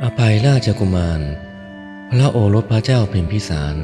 อภัยราชกุมารพระโอรสพระเจ้าพิมพิสาร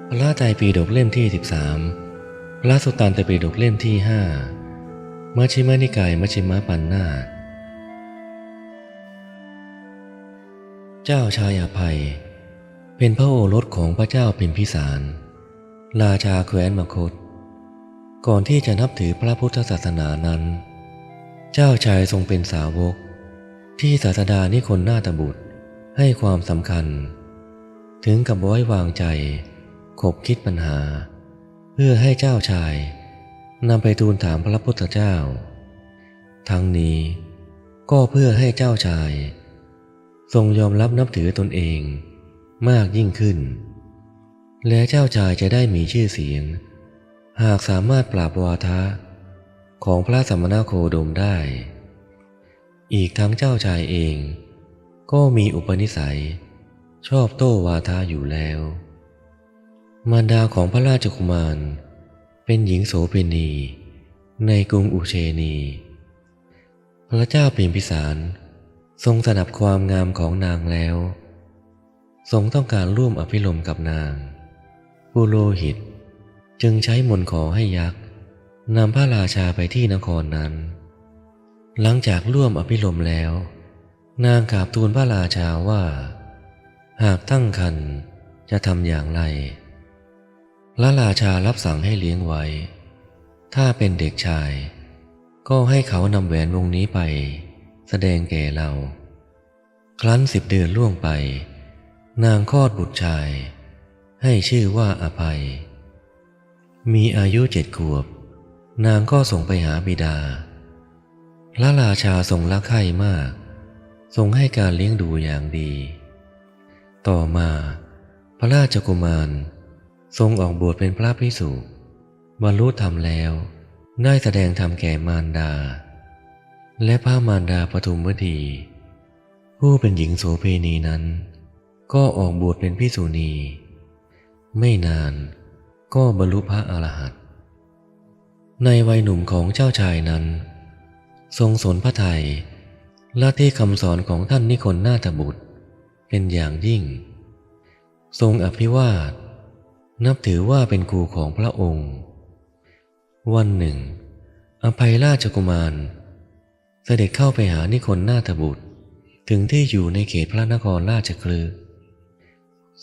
พระไตรปิฎกเล่มที่13พระสุตตันตปิฎกเล่มที่5มัชฌิมนิกายมัชฌิมปัญนาถเจ้าชายอภัยเป็นพระโอรสของพระเจ้าพิมพิสารราชาแคว้นมคธก่อนที่จะนับถือพระพุทธศาสนานั้นเจ้าชายทรงเป็นสาวกที่ศาสดานิครนาถบุตรให้ความสำคัญถึงกับไว้วางใจคบคิดปัญหาเพื่อให้เจ้าชายนำไปทูลถามพระพุทธเจ้าทั้งนี้ก็เพื่อให้เจ้าชายทรงยอมรับนับถือตนเองมากยิ่งขึ้นและเจ้าชายจะได้มีชื่อเสียงหากสามารถปราบวาทะของพระสมณโคดมได้อีกทั้งเจ้าชายเองก็มีอุปนิสัยชอบโต้วาทะอยู่แล้วมารดาของพระราชกุมารเป็นหญิงโสเภณีในกรุงอุเชนีพระเจ้าพิมพิสารทรงสนับความงามของนางแล้วทรงต้องการร่วมอภิรมย์กับนางปุโรหิตจึงใช้มนต์ขอให้ยักษ์นำพระราชาไปที่นครนั้นหลังจากร่วมอภิรมย์แล้วนางกราบทูลพระราชาว่าหากตั้งครรภ์จะทำอย่างไรพระราชารับสั่งให้เลี้ยงไว้ถ้าเป็นเด็กชายก็ให้เขานำแหวนวงนี้ไปแสดงแก่เราครั้น10 เดือนล่วงไปนางคลอดบุตรชายให้ชื่อว่าอภัยมีอายุ7 ขวบนางก็ส่งไปหาบิดาพระราชาทรงรักใคร่มากทรงให้การเลี้ยงดูอย่างดีต่อมาพระราชกุมารทรงออกบวชเป็นพระภิกษุบรรลุธรรมแล้วได้แสดงธรรมแก่มารดาและพระมารดาปทุมวดีผู้เป็นหญิงโสเภณีนั้นก็ออกบวชเป็นภิกษุณีไม่นานก็บรรลุพระอรหันต์ในวัยหนุ่มของเจ้าชายนั้นทรงสนพระทัยและที่คำสอนของท่านนิครนาถบุตรเป็นอย่างยิ่งทรงอภิวาทนับถือว่าเป็นครูของพระองค์วันหนึ่งอภัยราชกุมารเสด็จเข้าไปหานิครนาถบุตรถึงที่อยู่ในเขตพระนครราชคฤห์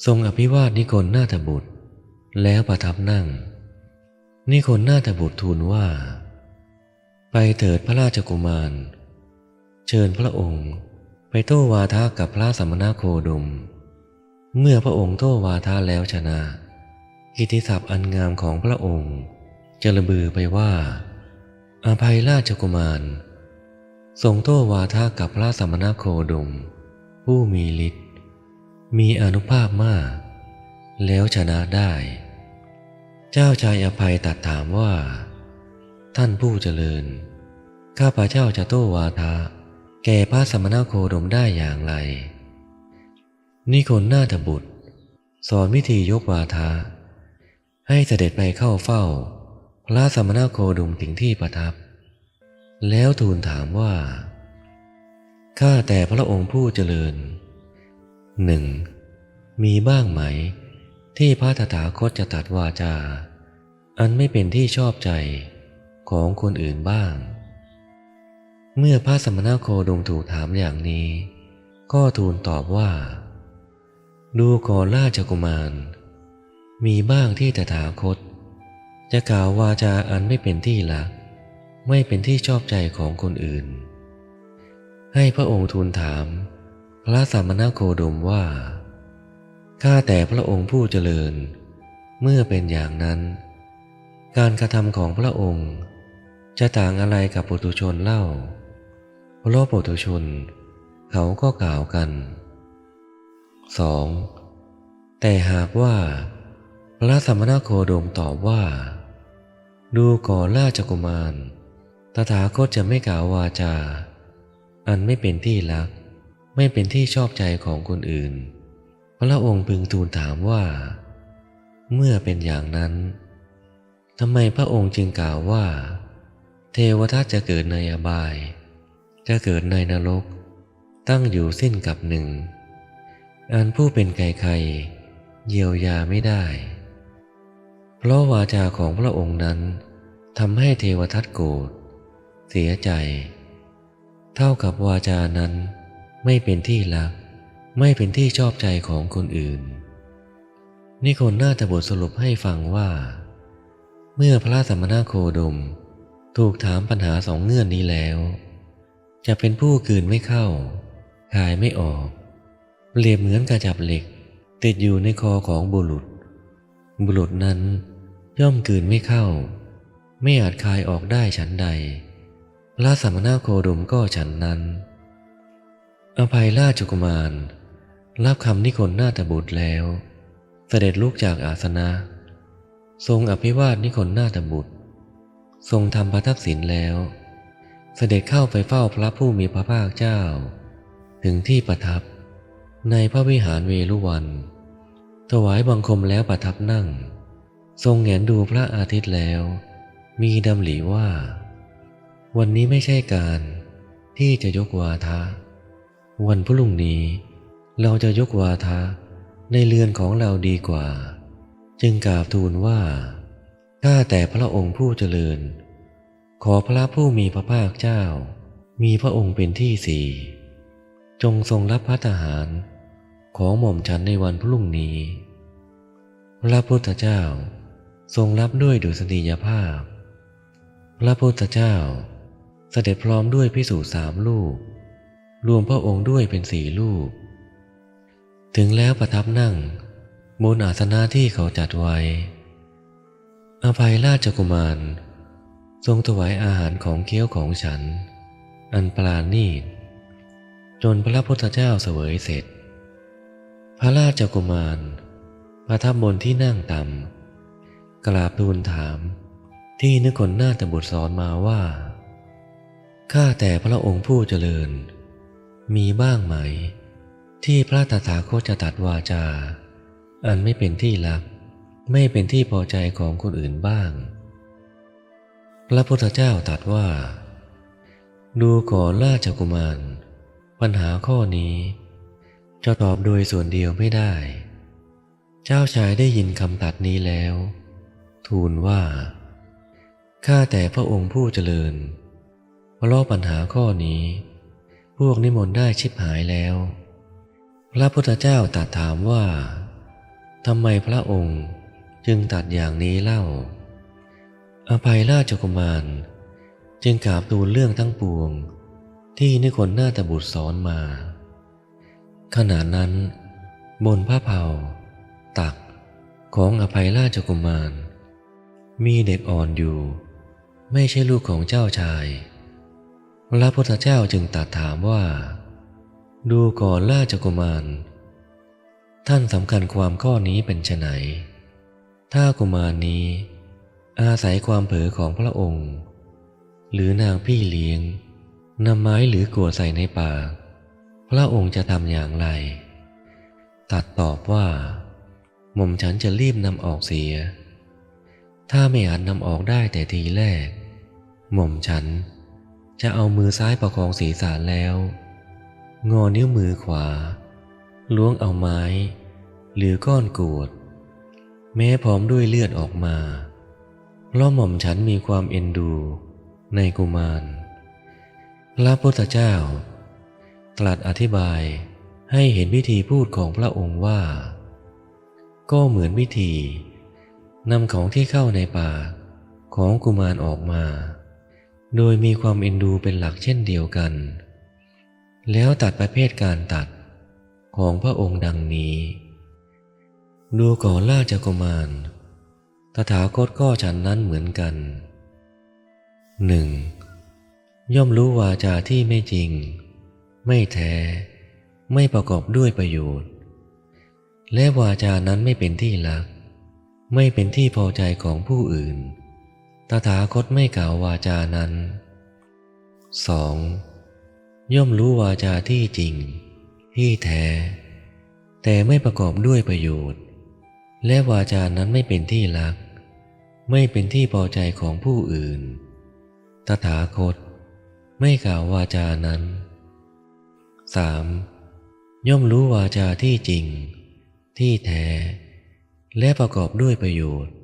ทรงอภิวาทนิครนาถบุตรแล้วประทับนั่งนิครนาถบุตรทูลว่าไปเถิดพระราชกุมารเชิญพระองค์ไปโต้วาทะกับพระสมณโคดมเมื่อพระองค์โต้วาทะแล้วชนะกิตติศัพท์อันงามของพระองค์จะระบือไปว่าอภัยราชกุมารทรงโต้วาทะกับพระสมณโคดมผู้มีฤทธิ์มีอานุภาพมากแล้วชนะได้เจ้าชายอภัยตรัสถามว่าท่านผู้เจริญข้าพเจ้าจะโต้วาทะแก่พระสมณโคดมได้อย่างไรนิครนาถบุตรสอนวิธียกวาทะให้เสด็จไปเข้าเฝ้าพระสมณโคดมถึงที่ประทับแล้วทูลถามว่าข้าแต่พระองค์ผู้เจริญมีบ้างไหมที่พระตถาคตจะตรัสวาจาอันไม่เป็นที่ชอบใจของคนอื่นบ้างเมื่อพระสมณโคดมถูกถามอย่างนี้ก็ทูลตอบว่าดูก่อนราชกุมารมีบ้างที่ตถาคตจะกล่าววาจาอันไม่เป็นที่รักไม่เป็นที่ชอบใจของคนอื่นให้พระองค์ทูลถามพระสมณโคดมว่าข้าแต่พระองค์ผู้เจริญเมื่อเป็นอย่างนั้นการกระทำของพระองค์จะต่างอะไรกับปุถุชนเล่าเพราะปุถุชนเขาก็กล่าวกัน2แต่หากว่าพระสมณโคดมตอบว่าดูก่อนราชกุมารตถาคตจะไม่กล่าววาจาอันไม่เป็นที่รักไม่เป็นที่ชอบใจของคนอื่นพระองค์พึงทูลถามว่าเมื่อเป็นอย่างนั้นทำไมพระองค์จึงกล่าวว่าเทวทัตจะเกิดในอบายจะเกิดในนรก ตั้งอยู่สิ้นกับหนึ่งอันผู้เป็นใครๆเยียวยาไม่ได้เพราะวาจาของพระองค์นั้นทำให้เทวทัตโกรธเสียใจเท่ากับวาจานั้นไม่เป็นที่รักไม่เป็นที่ชอบใจของคนอื่นนิคนนาถบุตรสรุปให้ฟังว่าเมื่อพระสมณโคดมถูกถามปัญหาสองเงื่อนนี้แล้วจะเป็นผู้กลืนไม่เข้าคายไม่ออกเปรียบเหมือนกระจับเหล็กติดอยู่ในคอของบุรุษนั้นย่อมกลืนไม่เข้าไม่อาจคายออกได้ฉันใดพระสมณโคดมก็ฉันนั้นอภัยราชกุมารรับคำนิคนนาถบุตรแล้วเสด็จลุกจากอาสนะทรงอภิวาทนิคนนาถบุตรทรงทำประทักษิณแล้วเสด็จเข้าไปเฝ้าพระผู้มีพระภาคเจ้าถึงที่ประทับในพระวิหารเวฬุวันถวายบังคมแล้วประทับนั่งทรงแหงนดูพระอาทิตย์แล้วมีดำริว่าวันนี้ไม่ใช่การที่จะยกวาทะวันพรุ่งนี้เราจะยกวาทะในเรือนของเราดีกว่าจึงกราบทูลว่าข้าแต่พระองค์ผู้เจริญขอพระผู้มีพระภาคเจ้ามีพระองค์เป็นที่สี่จงทรงรับภัตตาหารของหม่อมฉันในวันพรุ่งนี้พระพุทธเจ้าทรงรับด้วยดุษฎียภาพพระพุทธเจ้าเสด็จพร้อมด้วยภิกษุ3 รูปรวมพระองค์ด้วยเป็น4 รูปถึงแล้วประทับนั่งบนอาสนะที่เขาจัดไว้อภัยราชกุมารทรงถวายอาหารของเคี้ยวของฉันอันปราณีตจนพระพุทธเจ้าเสวยเสร็จพระราชกุมารประทับบนที่นั่งต่ำกราบทูลถามที่นิคนนาถบุตรสอนมาว่าข้าแต่พระองค์ผู้เจริญมีบ้างไหมที่พระตถาคตจะตรัสวาจาอันไม่เป็นที่รักไม่เป็นที่พอใจของคนอื่นบ้างพระพุทธเจ้าตรัสว่าดูก่อนราชกุมารปัญหาข้อนี้จะตอบโดยส่วนเดียวไม่ได้เจ้าชายได้ยินคำตรัสนี้แล้วทูลว่าข้าแต่พระองค์ผู้เจริญเพราะปัญหาข้อนี้พวกนิมนต์ได้ชิบหายแล้วพระพุทธเจ้าตรัสถามว่าทำไมพระองค์จึงตรัสอย่างนี้เล่าอภัยราชกุมารจึงกราบทูลเรื่องทั้งปวงที่นิคนนาถบุตรสอนมาขณะนั้นบนผ้าเผาตักของอภัยราชกุมารมีเด็กอ่อนอยู่ไม่ใช่ลูกของเจ้าชายพระพุทธเจ้าจึงตรัสถามว่าดูก่อนราชกุมารท่านสำคัญความข้อนี้เป็นไฉนถ้ากุมารนี้อาศัยความเผลอของพระองค์หรือนางพี่เลี้ยงนำไม้หรือกรวดใส่ในปากพระองค์จะทำอย่างไรตรัสตอบว่าหม่อมฉันจะรีบนำออกเสียถ้าไม่อาจนำออกได้แต่ทีแรกหม่อมฉันจะเอามือซ้ายประคองศีรษะแล้วงอนิ้วมือขวาล้วงเอาไม้หรือก้อนกรวดแม้พร้อมด้วยเลือดออกมาเพราะหม่อมฉันมีความเอ็นดูในกุมารพระพุทธเจ้าตรัสอธิบายให้เห็นวิธีพูดของพระองค์ว่าก็เหมือนวิธีนำของที่เข้าในปากของกุมารออกมาโดยมีความเอ็นดูเป็นหลักเช่นเดียวกันแล้วตัดประเภทการตัดของพระองค์ดังนี้ดูก่อนราชกุมารตถาคตก็ฉันนั้นเหมือนกัน 1. ย่อมรู้วาจาที่ไม่จริงไม่แท้ไม่ประกอบด้วยประโยชน์และวาจานั้นไม่เป็นที่รักไม่เป็นที่พอใจของผู้อื่นตถาคตไม่กล่าววาจานั้น 2. ย่อมรู้วาจาที่จริงที่แท้แต่ไม่ประกอบด้วยประโยชน์และวาจานั้นไม่เป็นที่รักไม่เป็นที่พอใจของผู้อื่นตถาคตไม่กล่าววาจานั้น 3. ย่อมรู้วาจาที่จริงที่แท้และประกอบด้วยประโยชน์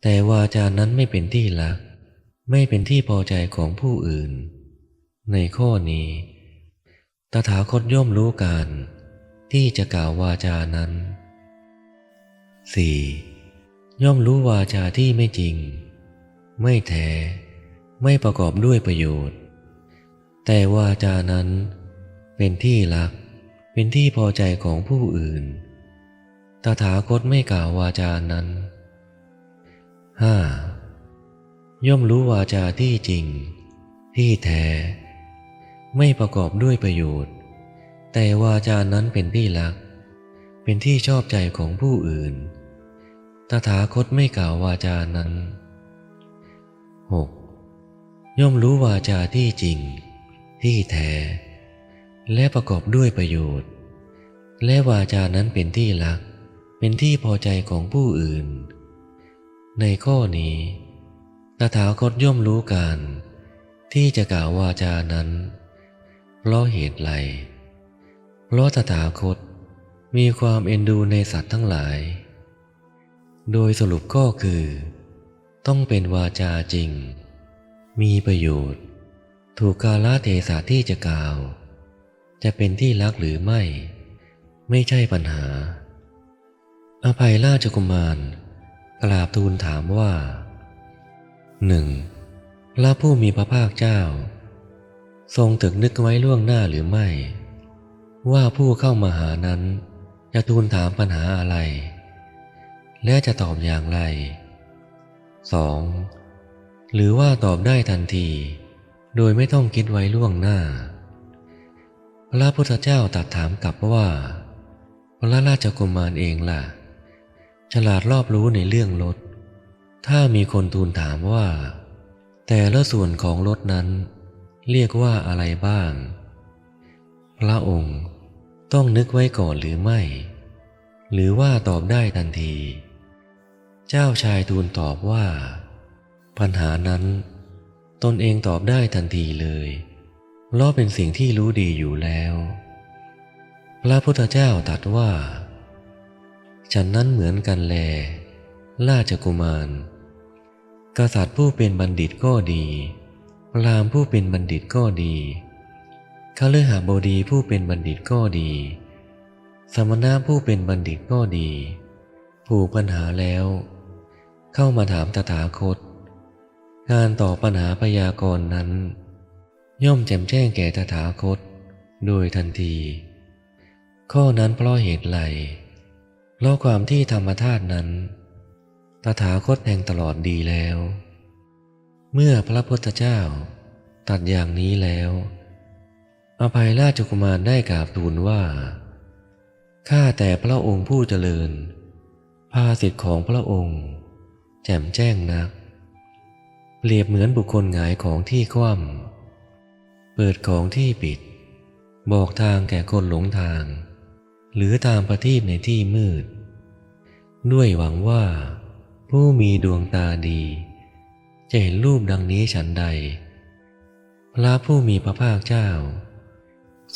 แต่วาจานั้นไม่เป็นที่รักไม่เป็นที่พอใจของผู้อื่นในข้อนี้ตถาคตย่อมรู้การที่จะกล่าววาจานั้น 4. ย่อมรู้วาจาที่ไม่จริงไม่แท้ไม่ประกอบด้วยประโยชน์แต่วาจานั้นเป็นที่รักเป็นที่พอใจของผู้อื่นตถาคตไม่กล่าววาจานั้น 5. ย่อมรู้วาจาที่จริงที่แท้ไม่ประกอบด้วยประโยชน์แต่วาจานั้นเป็นที่รักเป็นที่ชอบใจของผู้อื่นตถาคตไม่กล่าววาจานั้น 6. ย่อมรู้วาจาที่จริงที่แท้และประกอบด้วยประโยชน์และวาจานั้นเป็นที่รักเป็นที่พอใจของผู้อื่นในข้อนี้ตถาคตย่อมรู้การที่จะกล่าววาจานั้นเพราะเหตุไรเพราะตถาคตมีความเอ็นดูในสัตว์ทั้งหลายโดยสรุปก็คือต้องเป็นวาจาจริงมีประโยชน์ถูกกาลเทศะที่จะกล่าวจะเป็นที่รักหรือไม่ใช่ปัญหาอภัยราชกุมารกราบทูลถามว่า 1. พระผู้มีพระภาคเจ้าทรงตรึกนึกไว้ล่วงหน้าหรือไม่ว่าผู้เข้ามาหานั้นจะทูลถามปัญหาอะไรและจะตอบอย่างไร 2. หรือว่าตอบได้ทันทีโดยไม่ต้องคิดไว้ล่วงหน้าพระพุทธเจ้าตรัสถามกลับว่าพระราชกุมารเองล่ะฉลาดรอบรู้ในเรื่องรถถ้ามีคนทูลถามว่าแต่ละส่วนของรถนั้นเรียกว่าอะไรบ้างพระองค์ต้องนึกไว้ก่อนหรือไม่หรือว่าตอบได้ทันทีเจ้าชายทูลตอบว่าปัญหานั้นตนเองตอบได้ทันทีเลยเพราะเป็นสิ่งที่รู้ดีอยู่แล้วพระพุทธเจ้าตรัสว่าฉันนั้นเหมือนกันแลราชกุมารกษัตริย์ผู้เป็นบัณฑิตก็ดีพราหมณ์ผู้เป็นบัณฑิตก็ดีคฤหบดีผู้เป็นบัณฑิตก็ดีสมณะผู้เป็นบัณฑิตก็ดีผูกปัญหาแล้วเข้ามาถามตถาคตการตอบปัญหาพยากรณ์นั้นย่อมแจ่มแจ้งแก่ตถาคตโดยทันทีข้อนั้นเพราะเหตุไรเพราะความที่ธรรมธาตุนั้นตถาคตแห่งตลอดดีแล้วเมื่อพระพุทธเจ้าตรัสอย่างนี้แล้วอภัยราชกุมารได้กราบทูลว่าข้าแต่พระองค์ผู้เจริญภาสิทธิ์ของพระองค์แจ่มแจ้งนักเปรียบเหมือนบุคคลหงายของที่คว่ำเปิดของที่ปิดบอกทางแก่คนหลงทางหรือตามประทีปในที่มืดด้วยหวังว่าผู้มีดวงตาดีจะเห็นรูปดังนี้ฉันใดพระผู้มีพระภาคเจ้า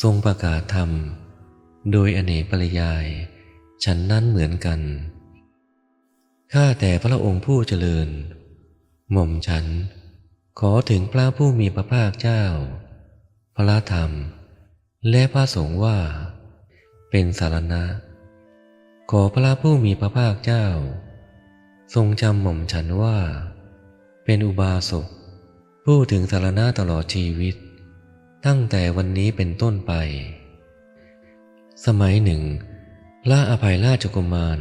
ทรงประกาศธรรมโดยอเนกปริยายฉันนั้นเหมือนกันข้าแต่พระองค์ผู้เจริญหม่อมฉันขอถึงพระผู้มีพระภาคเจ้าพระธรรมและพระสงฆ์ว่าเป็นสรณะขอพระผู้มีพระภาคเจ้าทรงจำหม่อมฉันว่าเป็นอุบาสกผู้ถึงสรณะตลอดชีวิตตั้งแต่วันนี้เป็นต้นไปสมัยหนึ่งพระอภัยราชกุมาร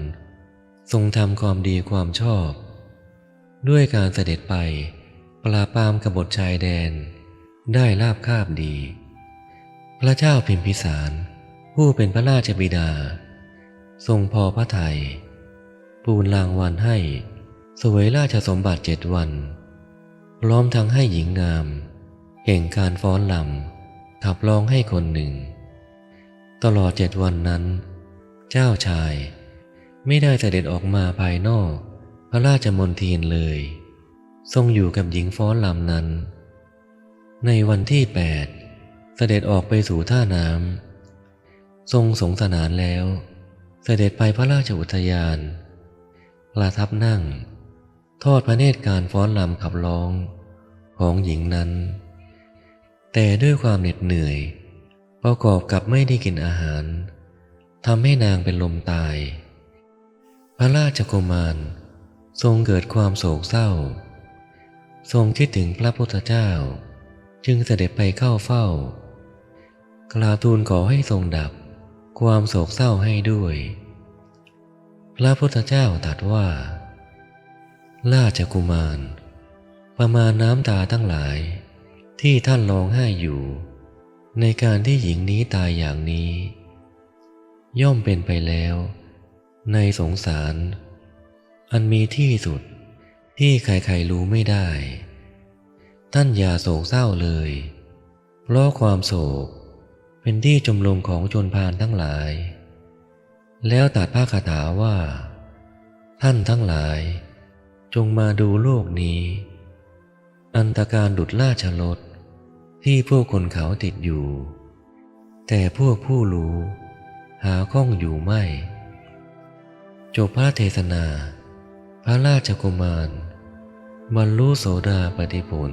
ทรงทำความดีความชอบด้วยการเสด็จไปปราบปรามกบฏชายแดนได้ลาภคาบดีพระเจ้าพิมพิสารผู้เป็นพระราชบิดาทรงพอพระทัยปูนรางวัลให้เสวยราชสมบัติ7 วันพร้อมทั้งให้หญิงงามแห่งการฟ้อนรำขับร้องให้คนหนึ่งตลอด7 วันนั้นเจ้าชายไม่ได้เสด็จออกมาภายนอกพระราชมณฑีนเลยทรงอยู่กับหญิงฟ้อนรำนั้นในวันที่8 เสด็จออกไปสู่ท่าน้ำทรงสงสนานแล้ว เสด็จไปพระราชอุทยานประทับนั่งทอดพระเนตรการฟ้อนรำขับร้องของหญิงนั้น แต่ด้วยความเหน็ดเหนื่อยประกอบกับไม่ได้กินอาหารทำให้นางเป็นลมตาย พระราชกุมารทรงเกิดความโศกเศร้าทรงคิดถึงพระพุทธเจ้าจึงเสด็จไปเข้าเฝ้ากราบทูลขอให้ทรงดับความโศกเศร้าให้ด้วย พระพุทธเจ้าตรัสว่าราชกุมารประมาณน้ำตาทั้งหลายที่ท่านร้องไห้อยู่ในการที่หญิงนี้ตายอย่างนี้ย่อมเป็นไปแล้วในสงสารอันมีที่สุดที่ใครๆรู้ไม่ได้ท่านอย่าโศกเศร้าเลยเพราะความโศกเป็นที่จมลงของชนพาลทั้งหลายแล้วตรัสพระคาถาว่าท่านทั้งหลายจงมาดูโลกนี้อันตการดุจราชรถที่พวกคนเขาติดอยู่แต่พวกผู้รู้หาข้องอยู่ไม่จบพระเทศนาพระราชกุมารบรรลุโสดาปัตติผล